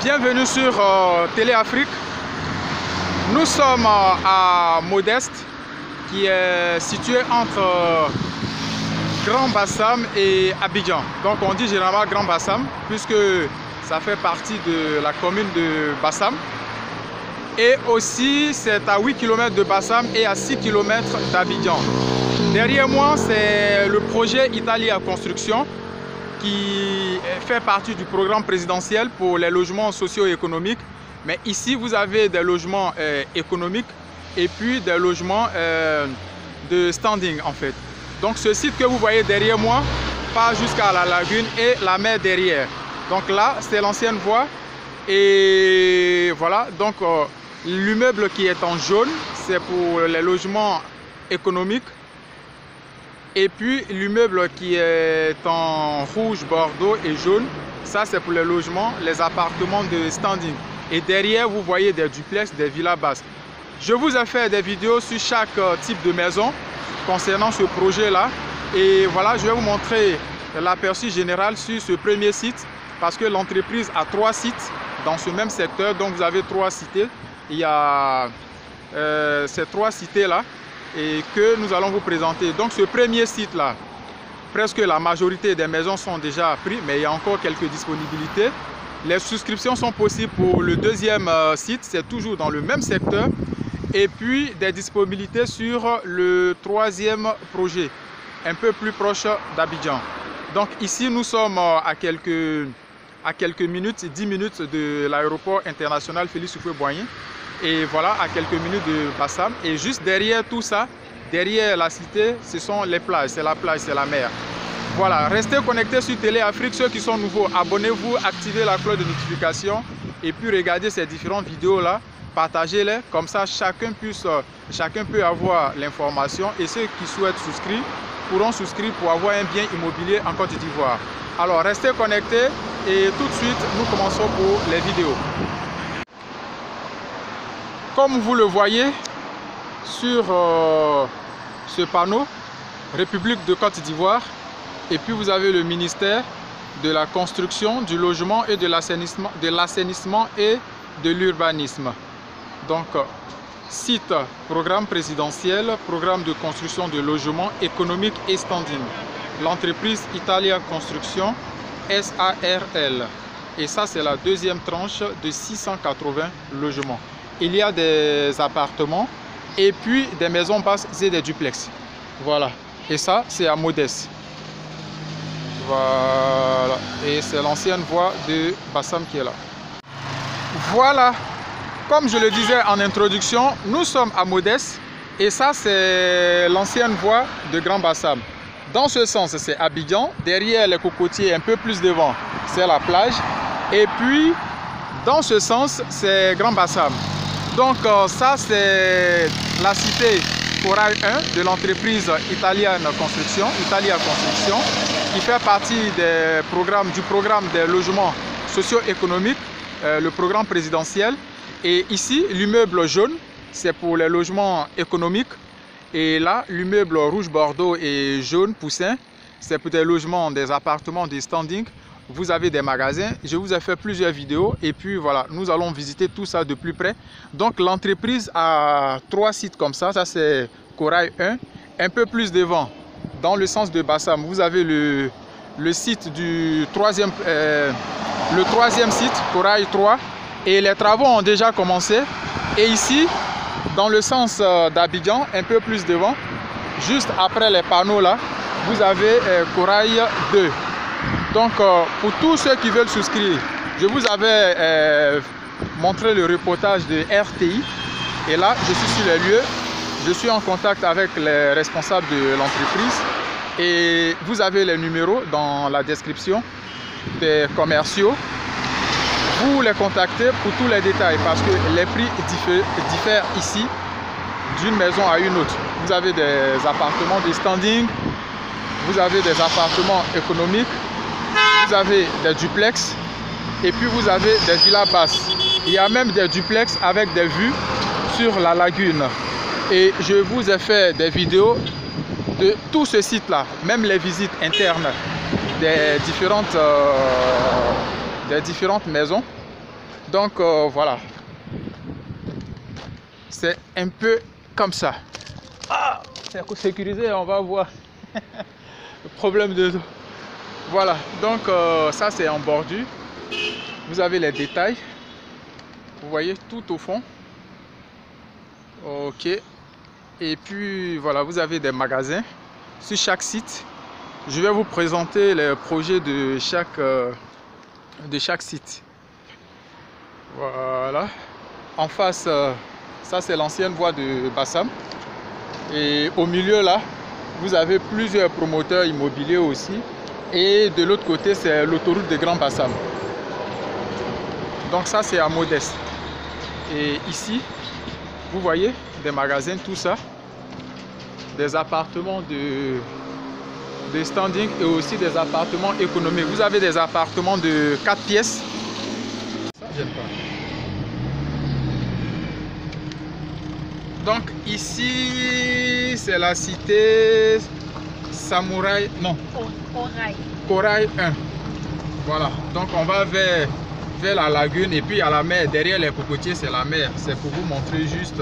Bienvenue sur Télé Afrique. Nous sommes à Modeste, qui est situé entre Grand Bassam et Abidjan. Donc on dit généralement Grand Bassam, puisque ça fait partie de la commune de Bassam. Et aussi, c'est à 8 km de Bassam et à 6 km d'Abidjan. Derrière moi, c'est le projet Italia Construction, qui fait partie du programme présidentiel pour les logements socio-économiques. Mais ici, vous avez des logements économiques et puis des logements de standing en fait. Donc ce site que vous voyez derrière moi part jusqu'à la lagune et la mer derrière. Donc là, c'est l'ancienne voie. Et voilà, donc l'immeuble qui est en jaune, c'est pour les logements économiques. Et puis l'immeuble qui est en rouge, bordeaux et jaune, ça c'est pour les logements, les appartements de standing. Et derrière, vous voyez des duplex, des villas basses. Je vous ai fait des vidéos sur chaque type de maison concernant ce projet-là. Et voilà, je vais vous montrer l'aperçu général sur ce premier site, parce que l'entreprise a 3 sites dans ce même secteur. Donc vous avez 3 cités. Il y a ces 3 cités-là et que nous allons vous présenter. Donc ce premier site-là, presque la majorité des maisons sont déjà prises, mais il y a encore quelques disponibilités. Les souscriptions sont possibles pour le deuxième site, c'est toujours dans le même secteur. Et puis des disponibilités sur le troisième projet, un peu plus proche d'Abidjan. Donc ici, nous sommes à quelques minutes, 10 minutes de l'aéroport international Félix Houphouët-Boigny. Et voilà, à quelques minutes de Bassam. Et juste derrière tout ça, derrière la cité, ce sont les plages. C'est la plage, c'est la mer. Voilà, restez connectés sur Télé Afrique. Ceux qui sont nouveaux, abonnez-vous, activez la cloche de notification. Et puis regardez ces différentes vidéos-là. Partagez-les. Comme ça, chacun peut avoir l'information. Et ceux qui souhaitent souscrire pourront souscrire pour avoir un bien immobilier en Côte d'Ivoire. Alors, restez connectés. Et tout de suite, nous commençons pour les vidéos. Comme vous le voyez sur ce panneau, République de Côte d'Ivoire, et puis vous avez le ministère de la construction, du logement et de l'assainissement et de l'urbanisme. Donc, site programme présidentiel, programme de construction de logements économiques et standing. L'entreprise Italia Construction SARL. Et ça, c'est la deuxième tranche de 680 logements. Il y a des appartements et puis des maisons basses et des duplex. Voilà. Et ça, c'est à Modeste. Voilà. Et c'est l'ancienne voie de Bassam qui est là. Voilà. Comme je le disais en introduction, nous sommes à Modeste. Et ça, c'est l'ancienne voie de Grand Bassam. Dans ce sens, c'est Abidjan. Derrière les cocotiers, un peu plus devant, c'est la plage. Et puis, dans ce sens, c'est Grand Bassam. Donc ça, c'est la cité Corail 1 de l'entreprise Italia Construction, qui fait partie du programme des logements socio-économiques, le programme présidentiel. Et ici, l'immeuble jaune, c'est pour les logements économiques. Et là, l'immeuble rouge, bordeaux et jaune, poussin, c'est pour des logements, des appartements, des standings. Vous avez des magasins. Je vous ai fait plusieurs vidéos et puis voilà, nous allons visiter tout ça de plus près. Donc l'entreprise a 3 sites comme ça. Ça c'est Corail 1. Un peu plus devant, dans le sens de Bassam, vous avez le site du troisième site, Corail 3. Et les travaux ont déjà commencé. Et ici, dans le sens d'Abidjan, un peu plus devant, juste après les panneaux là, vous avez Corail 2. Donc, pour tous ceux qui veulent souscrire, je vous avais montré le reportage de RTI. Et là, je suis sur les lieux. Je suis en contact avec les responsables de l'entreprise. Et vous avez les numéros dans la description des commerciaux. Vous les contactez pour tous les détails parce que les prix diffèrent ici d'une maison à une autre. Vous avez des appartements de standing, vous avez des appartements économiques, vous avez des duplex et puis vous avez des villas basses. Il y a même des duplex avec des vues sur la lagune. Et je vous ai fait des vidéos de tout ce site-là, même les visites internes des différentes maisons. Donc voilà, c'est un peu comme ça. Ah, c'est sécurisé, on va voir. Le problème de... Voilà, donc ça c'est en bordure. Vous avez les détails. Vous voyez tout au fond. Ok. Et puis voilà, vous avez des magasins sur chaque site. Je vais vous présenter les projets de chaque site. Voilà. En face, ça c'est l'ancienne voie de Bassam. Et au milieu là, vous avez plusieurs promoteurs immobiliers aussi. Et de l'autre côté, c'est l'autoroute de Grand Bassam. Donc ça c'est à Modeste. Et ici, vous voyez des magasins, tout ça. Des appartements de standing et aussi des appartements économiques. Vous avez des appartements de 4 pièces. Ça, j'aime pas. Donc ici, c'est la cité Samouraï, non, Corail 1. Voilà, donc on va vers la lagune et puis à la mer. Derrière les cocotiers, c'est la mer. C'est pour vous montrer juste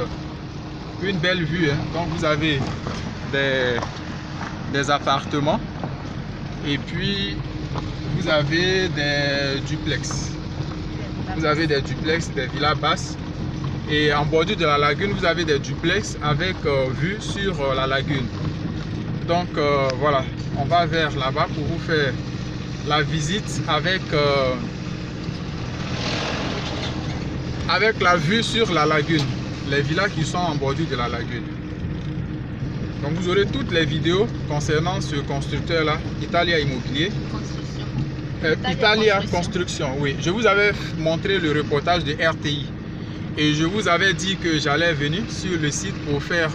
une belle vue. Hein. Donc vous avez des appartements et puis vous avez des duplex. Vous avez des duplex, des villas basses. Et en bordure de la lagune, vous avez des duplex avec vue sur la lagune. Donc voilà, on va vers là-bas pour vous faire la visite avec la vue sur la lagune. Les villas qui sont en bordure de la lagune. Donc vous aurez toutes les vidéos concernant ce constructeur-là, Italia Immobilier. Italia Construction, oui. Je vous avais montré le reportage de RTI. Et je vous avais dit que j'allais venir sur le site pour faire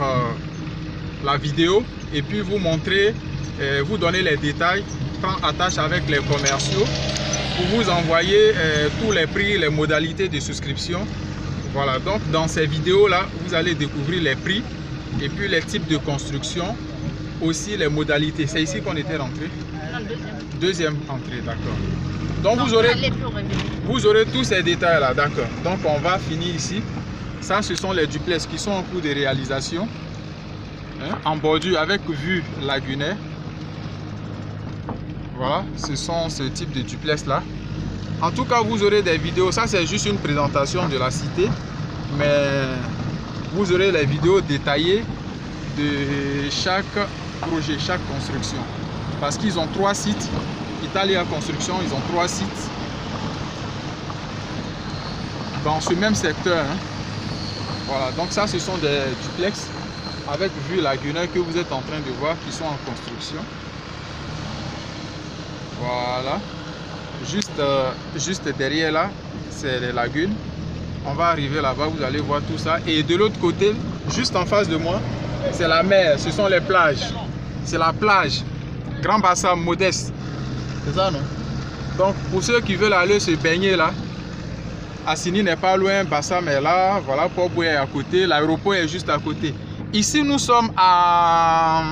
la vidéo et puis vous montrer, vous donner les détails, prendre attache avec les commerciaux pour vous envoyer tous les prix, les modalités de souscription. Voilà, donc dans ces vidéos-là, vous allez découvrir les prix et puis les types de construction, aussi les modalités. C'est ici qu'on était rentré? Non, deuxième entrée, d'accord. Donc vous aurez tous ces détails là, d'accord. Donc on va finir ici. Ça, ce sont les duplex qui sont en cours de réalisation, hein, en bordure avec vue lagunaire. Voilà, ce sont ce type de duplex là. En tout cas, vous aurez des vidéos. Ça, c'est juste une présentation de la cité, mais vous aurez les vidéos détaillées de chaque projet, chaque construction, parce qu'ils ont 3 sites. Italia Construction, ils ont 3 sites dans ce même secteur. Hein. Voilà, donc ça, ce sont des duplex avec vue lagunaire que vous êtes en train de voir, qui sont en construction. Voilà, juste derrière là, c'est les lagunes. On va arriver là-bas, vous allez voir tout ça. Et de l'autre côté, juste en face de moi, c'est la mer, ce sont les plages. C'est la plage, Grand Bassam, Modeste. C'est ça, non? Donc, pour ceux qui veulent aller se baigner là, Assini n'est pas loin, Bassam est là, voilà, Port-Boué est à côté, l'aéroport est juste à côté. Ici, nous sommes à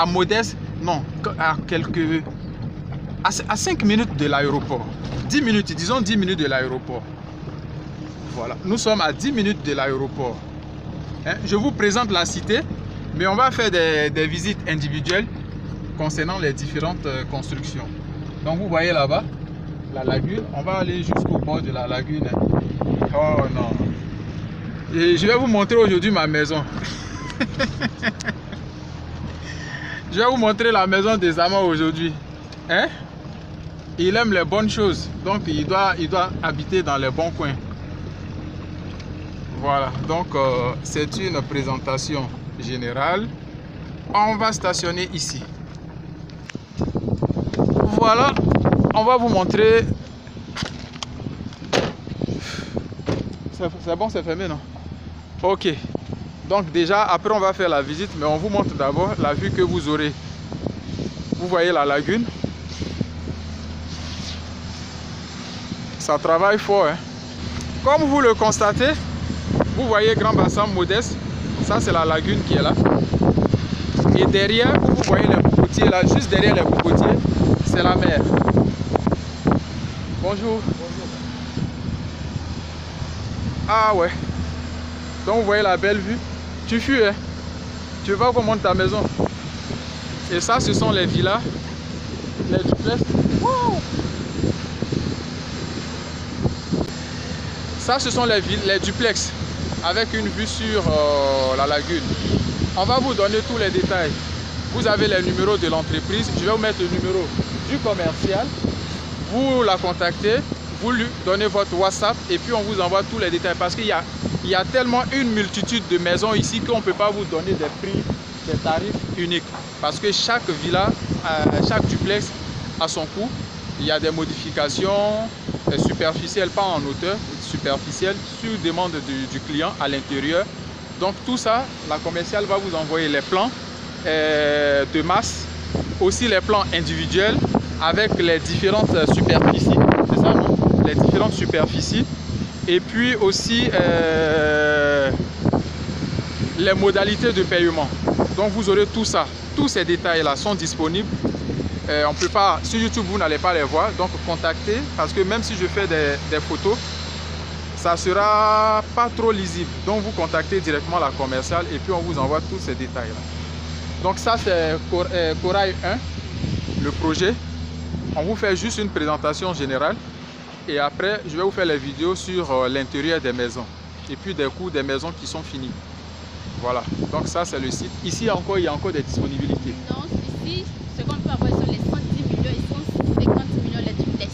Modeste, non, à 5 minutes de l'aéroport. 10 minutes, disons 10 minutes de l'aéroport. Voilà, nous sommes à 10 minutes de l'aéroport. Hein? Je vous présente la cité, mais on va faire des visites individuelles concernant les différentes constructions. Donc vous voyez là-bas la lagune, on va aller jusqu'au bord de la lagune. Oh non. Et je vais vous montrer aujourd'hui ma maison. Je vais vous montrer la maison des amants aujourd'hui. Hein? Il aime les bonnes choses, donc il doit habiter dans les bons coins. Voilà, donc c'est une présentation générale. On va stationner ici. Voilà, on va vous montrer. C'est bon, c'est fermé, non? Ok. Donc déjà, après on va faire la visite, mais on vous montre d'abord la vue que vous aurez. Vous voyez la lagune. Ça travaille fort. Hein? Comme vous le constatez, vous voyez Grand Bassam, Modeste. Ça, c'est la lagune qui est là. Et derrière, vous voyez les cocotiers là, juste derrière les cocotiers, c'est la mer. Bonjour. Bonjour. Ah ouais. Donc vous voyez la belle vue. Tu fuis, hein? Tu veux pas qu'on monte ta maison. Et ça, ce sont les villas, les duplex. Wow. Ça, ce sont les duplex avec une vue sur la lagune. On va vous donner tous les détails. Vous avez les numéros de l'entreprise. Je vais vous mettre le numéro du commercial. Vous la contactez, vous lui donnez votre WhatsApp et puis on vous envoie tous les détails. Parce qu'il y a tellement une multitude de maisons ici qu'on ne peut pas vous donner des prix, des tarifs uniques. Parce que chaque villa, chaque duplex a son coût. Il y a des modifications superficielles, pas en hauteur, superficielles, sur demande du client à l'intérieur. Donc tout ça, la commerciale va vous envoyer les plans de masse, aussi les plans individuels avec les différentes superficies, c'est ça, non? Les différentes superficies, et puis aussi les modalités de paiement. Donc vous aurez tout ça, tous ces détails là sont disponibles. On peut pas, sur YouTube vous n'allez pas les voir, donc contactez, parce que même si je fais des photos, ça sera pas trop lisible. Donc vous contactez directement la commerciale et puis on vous envoie tous ces détails là. Donc ça c'est Corail 1, le projet. On vous fait juste une présentation générale et après je vais vous faire les vidéos sur l'intérieur des maisons et puis des coûts des maisons qui sont finis. Voilà, donc ça c'est le site. Ici encore, il y a encore des disponibilités. Non, ici, ce qu'on peut avoir sur les 110 millions et 150 millions les duplex.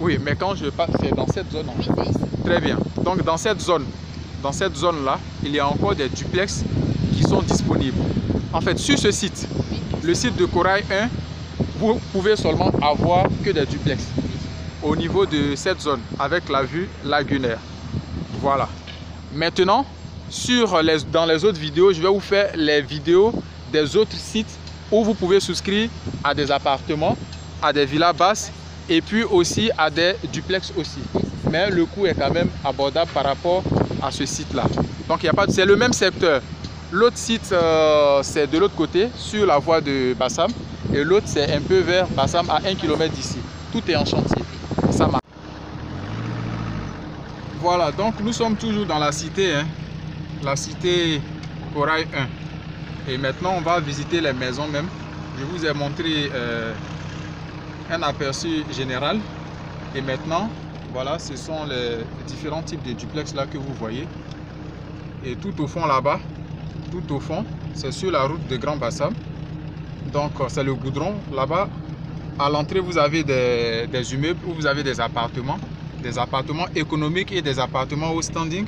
Oui, mais quand je parle, c'est dans cette zone. Oui, c'est ici. Très bien. Donc dans cette zone-là, il y a encore des duplex qui sont disponibles. En fait, sur ce site, Oui. le site de Corail 1, vous pouvez seulement avoir que des duplex au niveau de cette zone avec la vue lagunaire. Voilà. Maintenant, dans les autres vidéos, je vais vous faire les vidéos des autres sites où vous pouvez souscrire à des appartements, à des villas basses et puis aussi à des duplex aussi. Mais le coût est quand même abordable par rapport à ce site-là. Donc il y a pas, c'est le même secteur. L'autre site, c'est de l'autre côté, sur la voie de Bassam. Et l'autre, c'est un peu vers Bassam, à 1 km d'ici. Tout est en chantier. Ça marche. Voilà, donc nous sommes toujours dans la cité, hein, la cité Corail 1. Et maintenant, on va visiter les maisons même. Je vous ai montré un aperçu général. Et maintenant, voilà, ce sont les différents types de duplex là que vous voyez. Et tout au fond là-bas, tout au fond, c'est sur la route de Grand Bassam. Donc c'est le goudron. Là-bas, à l'entrée, vous avez des immeubles où vous avez des appartements économiques et des appartements au standing.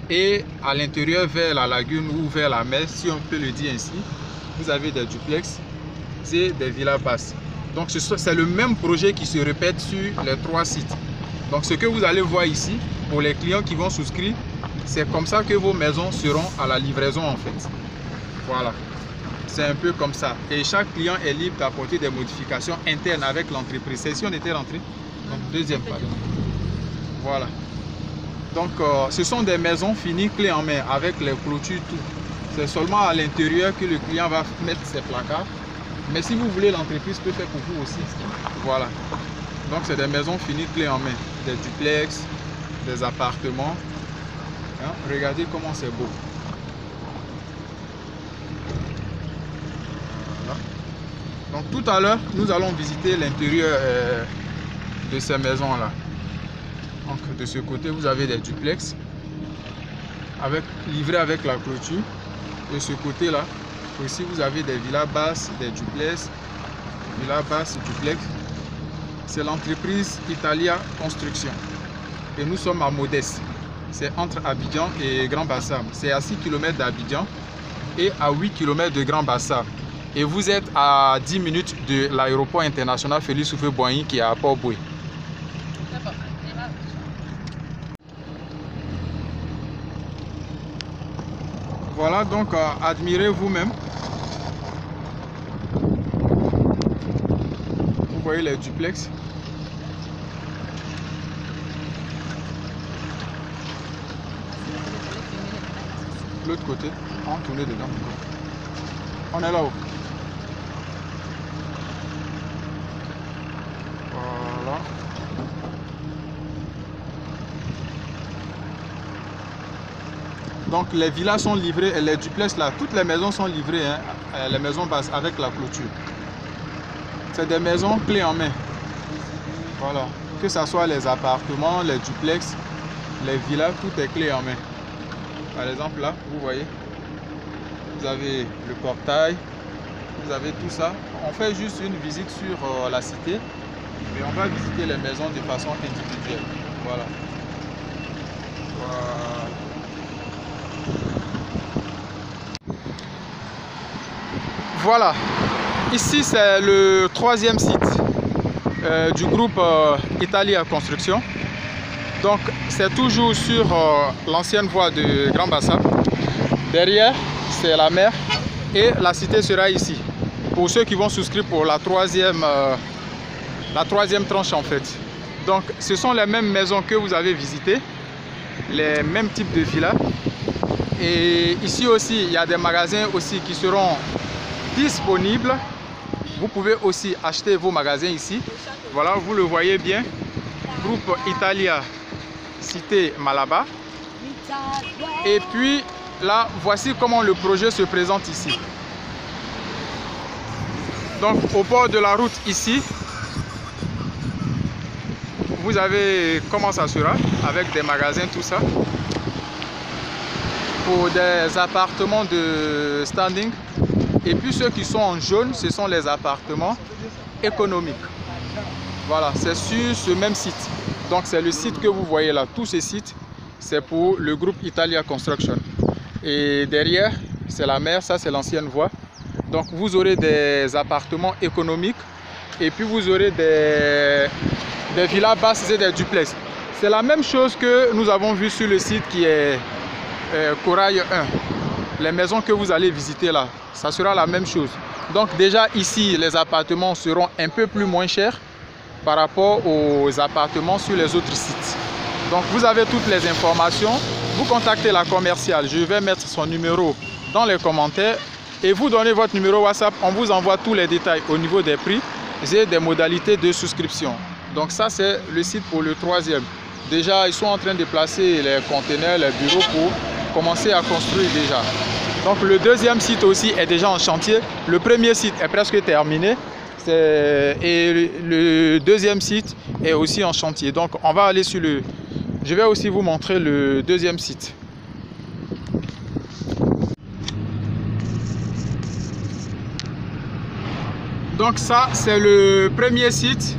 Et à l'intérieur, vers la lagune ou vers la mer, si on peut le dire ainsi, vous avez des duplex et des villas basses. Donc c'est le même projet qui se répète sur les 3 sites. Donc ce que vous allez voir ici, pour les clients qui vont souscrire, c'est comme ça que vos maisons seront à la livraison en fait. Voilà. C'est un peu comme ça. Et chaque client est libre d'apporter des modifications internes avec l'entreprise. C'est si on était rentré. Donc deuxième page. Voilà. Donc ce sont des maisons finies clé en main avec les clôtures, tout. C'est seulement à l'intérieur que le client va mettre ses placards. Mais si vous voulez, l'entreprise peut faire pour vous aussi. Voilà. Donc c'est des maisons finies clé en main. Des duplex, des appartements. Hein? Regardez comment c'est beau. Voilà. Donc tout à l'heure, nous allons visiter l'intérieur de ces maisons-là. Donc de ce côté, vous avez des duplex livrés avec la clôture. De ce côté-là, aussi vous avez des villas basses, des duplex, villas basses, duplex. C'est l'entreprise Italia Construction. Et nous sommes à Modeste. C'est entre Abidjan et Grand Bassam. C'est à 6 km d'Abidjan et à 8 km de Grand Bassam. Et vous êtes à 10 minutes de l'aéroport international Félix Houphouët-Boigny qui est à Port-Boué. Voilà, donc admirez vous-même. Vous voyez les duplex. L'autre côté, on va tourner dedans. On est là-haut. Voilà. Donc les villas sont livrées, et les duplex là, toutes les maisons sont livrées, hein, les maisons basses avec la clôture. C'est des maisons clés en main. Voilà, que ce soit les appartements, les duplex, les villas, tout est clé en main. Par exemple là, vous voyez, vous avez le portail, vous avez tout ça. On fait juste une visite sur la cité, mais on va visiter les maisons de façon individuelle. Voilà. Voilà. Ici c'est le troisième site du groupe Italia Construction. Donc c'est toujours sur l'ancienne voie de Grand Bassam. Derrière c'est la mer et la cité sera ici. Pour ceux qui vont souscrire pour la troisième tranche en fait. Donc ce sont les mêmes maisons que vous avez visitées, les mêmes types de villas. Et ici aussi il y a des magasins aussi qui seront disponibles. Vous pouvez aussi acheter vos magasins ici. Voilà, vous le voyez bien. Groupe Italia, cité Malaba. Et puis là, voici comment le projet se présente ici. Donc au bord de la route ici, vous avez comment ça sera, avec des magasins, tout ça. Pour des appartements de standing. Et puis ceux qui sont en jaune, ce sont les appartements économiques. Voilà, c'est sur ce même site. Donc c'est le site que vous voyez là. Tous ces sites, c'est pour le groupe Italia Construction. Et derrière, c'est la mer, ça c'est l'ancienne voie. Donc vous aurez des appartements économiques et puis vous aurez des villas basses et des duplex. C'est la même chose que nous avons vu sur le site qui est Corail 1. Les maisons que vous allez visiter là, ça sera la même chose. Donc déjà ici, les appartements seront un peu plus moins chers par rapport aux appartements sur les autres sites. Donc vous avez toutes les informations. Vous contactez la commerciale. Je vais mettre son numéro dans les commentaires. Et vous donnez votre numéro WhatsApp. On vous envoie tous les détails au niveau des prix et des modalités de souscription. Donc ça, c'est le site pour le troisième. Déjà, ils sont en train de placer les conteneurs, les bureaux pour commencer à construire déjà. Donc le deuxième site aussi est déjà en chantier. Le premier site est presque terminé. Et le deuxième site est aussi en chantier. Donc on va aller sur le... Je vais aussi vous montrer le deuxième site. Donc ça, c'est le premier site.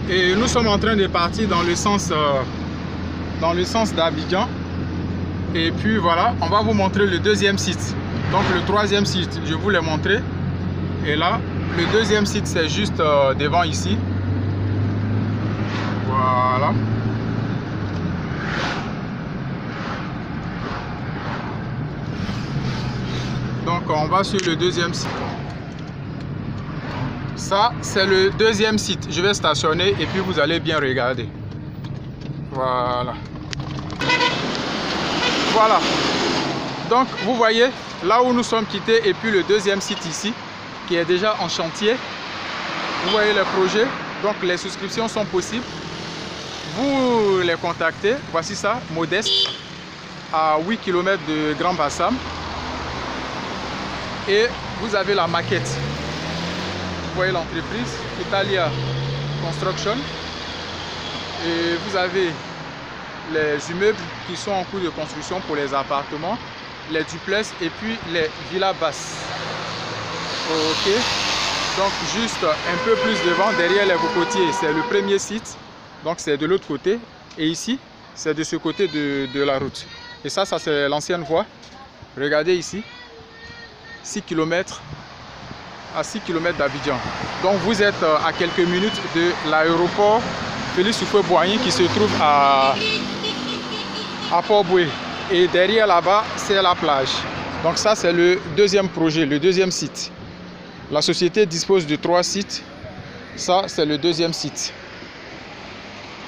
Et nous sommes en train de partir dans le sens d'Abidjan. Et puis voilà, on va vous montrer le deuxième site. Donc le troisième site, je vous l'ai montré. Et là, le deuxième site, c'est juste devant ici. Voilà. Donc on va sur le deuxième site. Ça, c'est le deuxième site. Je vais stationner et puis vous allez bien regarder. Voilà. Voilà. Donc, vous voyez, là où nous sommes quittés et puis le deuxième site ici, qui est déjà en chantier. Vous voyez les projets. Donc, les souscriptions sont possibles. Vous les contactez. Voici ça, Modeste, à 8 km de Grand Bassam. Et vous avez la maquette. Vous voyez l'entreprise Italia Construction et vous avez les immeubles qui sont en cours de construction pour les appartements, les duplex et puis les villas basses. Ok, donc juste un peu plus devant, derrière les cocotiers, c'est le premier site, donc c'est de l'autre côté, et ici c'est de ce côté de la route. Et ça c'est l'ancienne voie. Regardez ici, 6 km à 6 km d'Abidjan. Donc vous êtes à quelques minutes de l'aéroport Félix Houphouët-Boigny qui se trouve à Port-Boué. Et derrière là-bas, c'est la plage. Donc ça, c'est le deuxième projet, le deuxième site. La société dispose de 3 sites. Ça, c'est le deuxième site.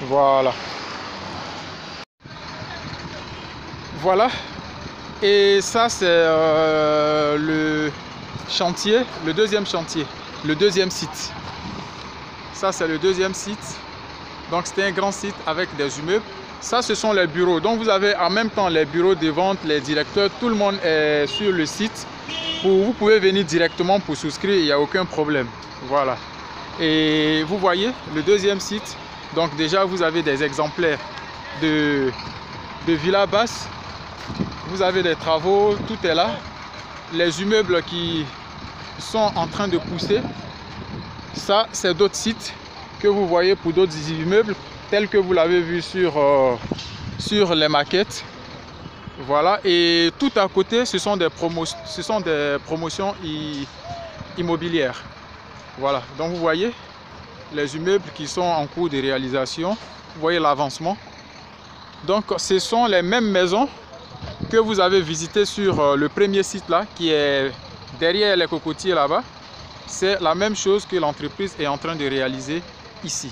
Voilà. Voilà. Et ça, c'est le chantier, le deuxième chantier, le deuxième site. Ça, c'est le deuxième site. Donc, c'était un grand site avec des immeubles. Ça, ce sont les bureaux. Donc, vous avez en même temps les bureaux de vente, les directeurs. Tout le monde est sur le site. Vous pouvez venir directement pour souscrire. Il n'y a aucun problème. Voilà. Et vous voyez, le deuxième site. Donc, déjà, vous avez des exemplaires de villas basses. Vous avez des travaux. Tout est là. Les immeubles qui sont en train de pousser. Ça, c'est d'autres sites que vous voyez pour d'autres immeubles, tels que vous l'avez vu sur les maquettes. Voilà, et tout à côté, ce sont des promotions immobilières. Voilà, donc vous voyez les immeubles qui sont en cours de réalisation. Vous voyez l'avancement. Donc, ce sont les mêmes maisons que vous avez visitées sur le premier site là, qui est derrière les cocotiers là-bas. C'est la même chose que l'entreprise est en train de réaliser ici.